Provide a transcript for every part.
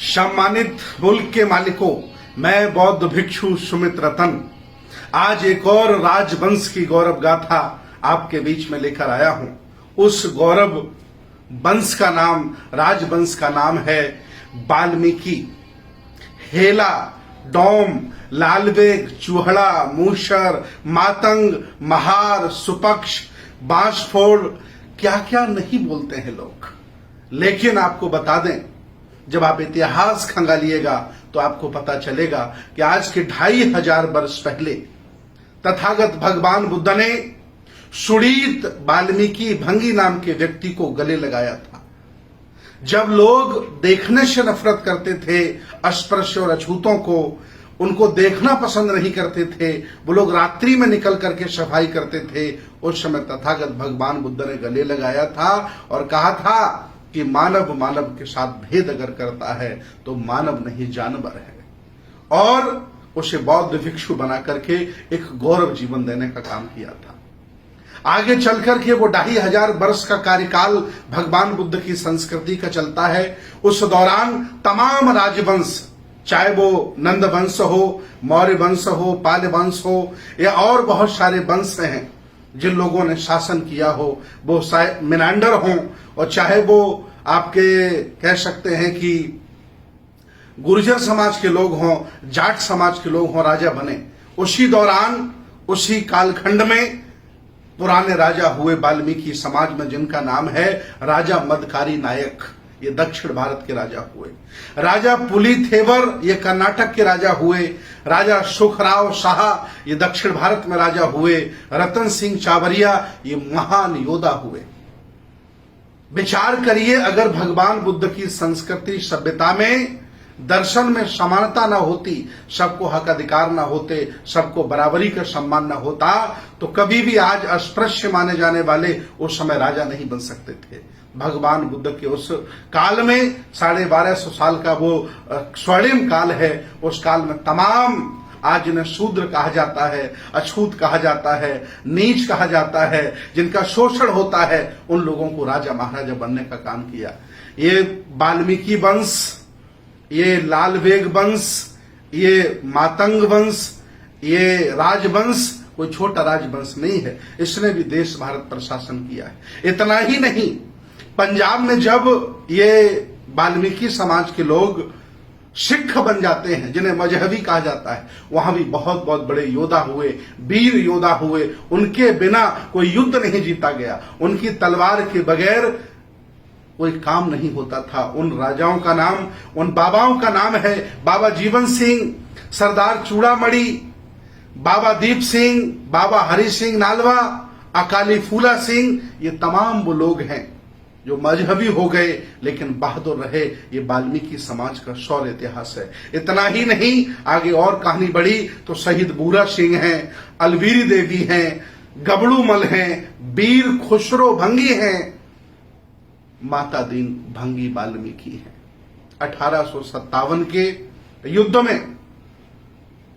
सम्मानित मुल्क के मालिकों, मैं बौद्ध भिक्षु सुमित रतन आज एक और राजवंश की गौरव गाथा आपके बीच में लेकर आया हूं। उस गौरव वंश का नाम, राजवंश का नाम है वाल्मीकि। हेला, डोम, लालबेग, चूहड़ा, मूसर, मातंग, महार, सुपक्ष, बांसफोड़, क्या क्या नहीं बोलते हैं लोग। लेकिन आपको बता दें, जब आप इतिहास खंगालिएगा तो आपको पता चलेगा कि आज के 2500 वर्ष पहले तथागत भगवान बुद्ध ने सुड़ीत वाल्मीकि भंगी नाम के व्यक्ति को गले लगाया था। जब लोग देखने से नफरत करते थे, अस्पृश्य और अछूतों को, उनको देखना पसंद नहीं करते थे, वो लोग रात्रि में निकल करके सफाई करते थे, उस समय तथागत भगवान बुद्ध ने गले लगाया था और कहा था कि मानव मानव के साथ भेद अगर करता है तो मानव नहीं जानवर है, और उसे बौद्ध भिक्षु बना करके एक गौरव जीवन देने का काम किया था। आगे चलकर के वो 2500 वर्ष का कार्यकाल भगवान बुद्ध की संस्कृति का चलता है। उस दौरान तमाम राजवंश, चाहे वो नंद वंश हो, मौर्य वंश हो, पाल वंश हो, या और बहुत सारे वंश हैं जिन लोगों ने शासन किया हो, वो मिनांडर हों, और चाहे वो आपके कह सकते हैं कि गुर्जर समाज के लोग हों, जाट समाज के लोग हों, राजा बने। उसी दौरान, उसी कालखंड में पुराने राजा हुए वाल्मीकि समाज में, जिनका नाम है राजा मदकारी नायक। ये दक्षिण भारत के राजा हुए। राजा पुलिथेवर, ये कर्नाटक के राजा हुए। राजा सुखराव शाह, ये दक्षिण भारत में राजा हुए। रतन सिंह चावरिया, ये महान योद्धा हुए। विचार करिए, अगर भगवान बुद्ध की संस्कृति सभ्यता में, दर्शन में समानता न होती, सबको हक अधिकार न होते, सबको बराबरी का सम्मान न होता, तो कभी भी आज अस्पृश्य माने जाने वाले उस समय राजा नहीं बन सकते थे। भगवान बुद्ध के उस काल में 1250 साल का वो स्वर्णिम काल है। उस काल में तमाम, आज जिन्हें शूद्र कहा जाता है, अछूत कहा जाता है, नीच कहा जाता है, जिनका शोषण होता है, उन लोगों को राजा महाराजा बनने का काम किया। ये वाल्मीकि वंश, ये लालबेग वंश, ये मातंग वंश, ये राजवंश कोई छोटा राजवंश नहीं है। इसने भी देश भारत पर शासन किया है। इतना ही नहीं, पंजाब में जब ये वाल्मीकि समाज के लोग सिख बन जाते हैं, जिन्हें मजहबी कहा जाता है, वहां भी बहुत बहुत बड़े योद्धा हुए, वीर योद्धा हुए। उनके बिना कोई युद्ध नहीं जीता गया, उनकी तलवार के बगैर कोई काम नहीं होता था। उन राजाओं का नाम, उन बाबाओं का नाम है बाबा जीवन सिंह, सरदार चूड़ामणि, बाबा दीप सिंह, बाबा हरि सिंह नालवा, अकाली फूला सिंह। ये तमाम वो लोग हैं जो मजहबी हो गए लेकिन बहादुर रहे। ये वाल्मीकि समाज का शौर्य इतिहास है। इतना ही नहीं, आगे और कहानी बढ़ी तो शहीद बूरा सिंह हैं, अलवीरी देवी हैं, गबड़ू मल हैं, वीर खुसरो भंगी हैं, माता दीन भंगी वाल्मीकि हैं। 1857 के युद्ध में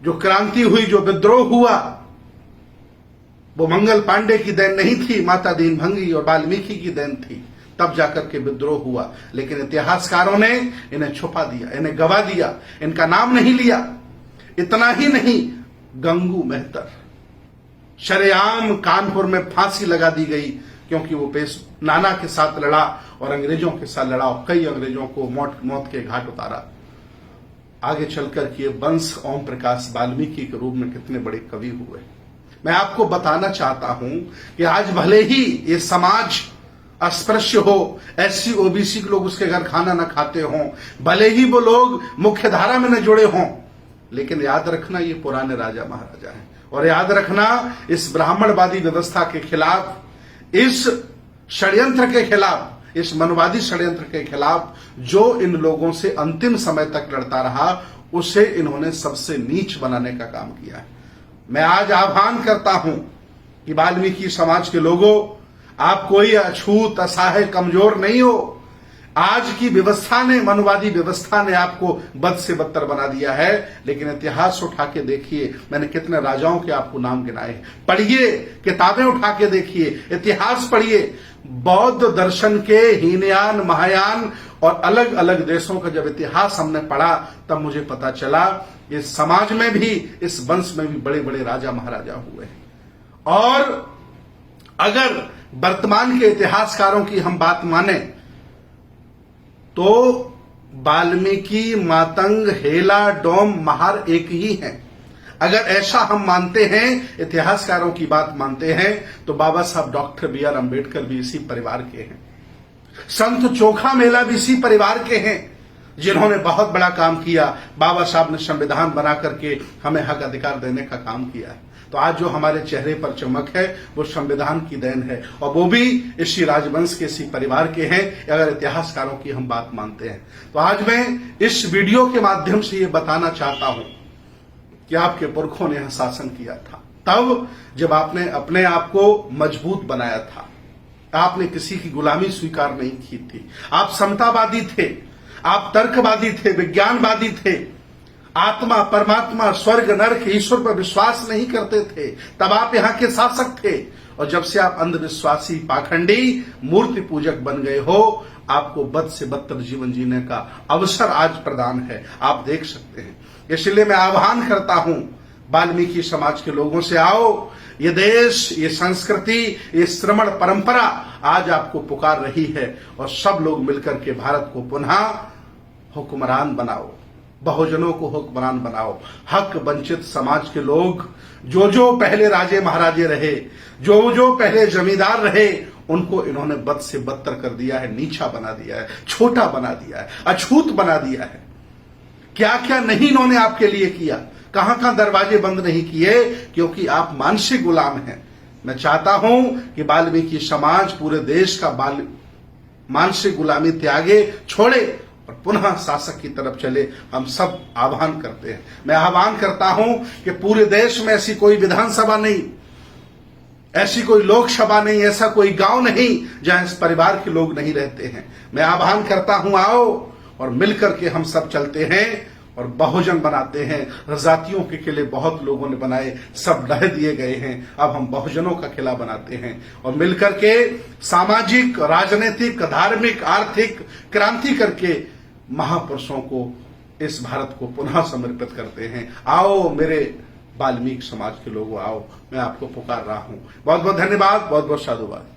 जो क्रांति हुई, जो विद्रोह हुआ, वो मंगल पांडे की देन नहीं थी, माता दीन भंगी और वाल्मीकि की देन थी। तब जाकर के विद्रोह हुआ, लेकिन इतिहासकारों ने इन्हें छुपा दिया, इन्हें गवा दिया, इनका नाम नहीं लिया। इतना ही नहीं, गंगू मेहतर शरेआम कानपुर में फांसी लगा दी गई, क्योंकि वो नाना के साथ लड़ा और अंग्रेजों के साथ लड़ा और कई अंग्रेजों को मौत के घाट उतारा। आगे चलकर के वंश ओम प्रकाश वाल्मीकि के रूप में कितने बड़े कवि हुए। मैं आपको बताना चाहता हूं कि आज भले ही ये समाज अस्पृश्य हो, एससी ओबीसी के लोग उसके घर खाना न खाते हों, भले ही वो लोग मुख्य धारा में न जुड़े हों, लेकिन याद रखना ये पुराने राजा महाराजा हैं। और याद रखना, इस ब्राह्मणवादी व्यवस्था के खिलाफ, इस षड्यंत्र के खिलाफ, इस मनवादी षड्यंत्र के खिलाफ जो इन लोगों से अंतिम समय तक लड़ता रहा, उसे इन्होंने सबसे नीच बनाने का काम किया है। मैं आज आह्वान करता हूं कि वाल्मीकि समाज के लोगों, आप कोई अछूत, असहाय, कमजोर नहीं हो। आज की व्यवस्था ने, मनवादी व्यवस्था ने आपको बद से बदतर बना दिया है, लेकिन इतिहास उठा के देखिए, मैंने कितने राजाओं के आपको नाम गिनाए। पढ़िए, किताबें उठा के देखिए, इतिहास पढ़िए। बौद्ध दर्शन के हीनयान, महायान और अलग अलग देशों का जब इतिहास हमने पढ़ा तब मुझे पता चला इस समाज में भी, इस वंश में भी बड़े बड़े राजा महाराजा हुए हैं। और अगर वर्तमान के इतिहासकारों की हम बात माने तो वाल्मीकि, मातंग, हेला, डोम, महार एक ही हैं। अगर ऐसा हम मानते हैं, इतिहासकारों की बात मानते हैं, तो बाबा साहब डॉक्टर बी आर अम्बेडकर भी इसी परिवार के हैं। संत चोखा मेला भी इसी परिवार के हैं, जिन्होंने बहुत बड़ा काम किया। बाबा साहब ने संविधान बना करके हमें हक अधिकार देने का काम किया है। तो आज जो हमारे चेहरे पर चमक है वो संविधान की देन है, और वो भी इसी राजवंश के, इसी परिवार के हैं, अगर इतिहासकारों की हम बात मानते हैं। तो आज मैं इस वीडियो के माध्यम से ये बताना चाहता हूं कि आपके पुरखों ने यह शासन किया था तब जब आपने अपने आप को मजबूत बनाया था। आपने किसी की गुलामी स्वीकार नहीं की थी। आप समतावादी थे, आप तर्कवादी थे, विज्ञानवादी थे, आत्मा, परमात्मा, स्वर्ग, नरक, ईश्वर पर विश्वास नहीं करते थे। तब आप यहां के शासक थे। और जब से आप अंधविश्वासी, पाखंडी, मूर्ति पूजक बन गए हो, आपको बद से बदतर जीवन जीने का अवसर आज प्रदान है, आप देख सकते हैं। इसलिए मैं आह्वान करता हूं वाल्मीकि समाज के लोगों से, आओ, ये देश, ये संस्कृति, ये श्रमण परंपरा आज आपको पुकार रही है, और सब लोग मिलकर के भारत को पुनः हुक्मरान बनाओ, बहुजनों को हुक्मरान बनाओ। हक वंचित समाज के लोग, जो जो पहले राजे महाराजे रहे, जो जो पहले जमींदार रहे, उनको इन्होंने बद से बदतर कर दिया है, नीचा बना दिया है, छोटा बना दिया है, अछूत बना दिया है। क्या क्या नहीं इन्होंने आपके लिए किया, कहां कहां दरवाजे बंद नहीं किए, क्योंकि आप मानसिक गुलाम हैं। मैं चाहता हूं कि वाल्मीकि समाज पूरे देश का मानसिक गुलामी त्यागे, छोड़े और पुनः शासक की तरफ चले। हम सब आह्वान करते हैं। मैं आह्वान करता हूं कि पूरे देश में ऐसी कोई विधानसभा नहीं, ऐसी कोई लोकसभा नहीं, ऐसा कोई गांव नहीं जहां इस परिवार के लोग नहीं रहते हैं। मैं आह्वान करता हूं, आओ और मिलकर के हम सब चलते हैं और बहुजन बनाते हैं। जातियों के किले बहुत लोगों ने बनाए, सब ढह दिए गए हैं। अब हम बहुजनों का किला बनाते हैं और मिलकर के सामाजिक, राजनीतिक, धार्मिक, आर्थिक क्रांति करके महापुरुषों को, इस भारत को पुनः समर्पित करते हैं। आओ मेरे वाल्मीकि समाज के लोगों, आओ, मैं आपको पुकार रहा हूं। बहुत बहुत धन्यवाद, बहुत बहुत साधुवाद।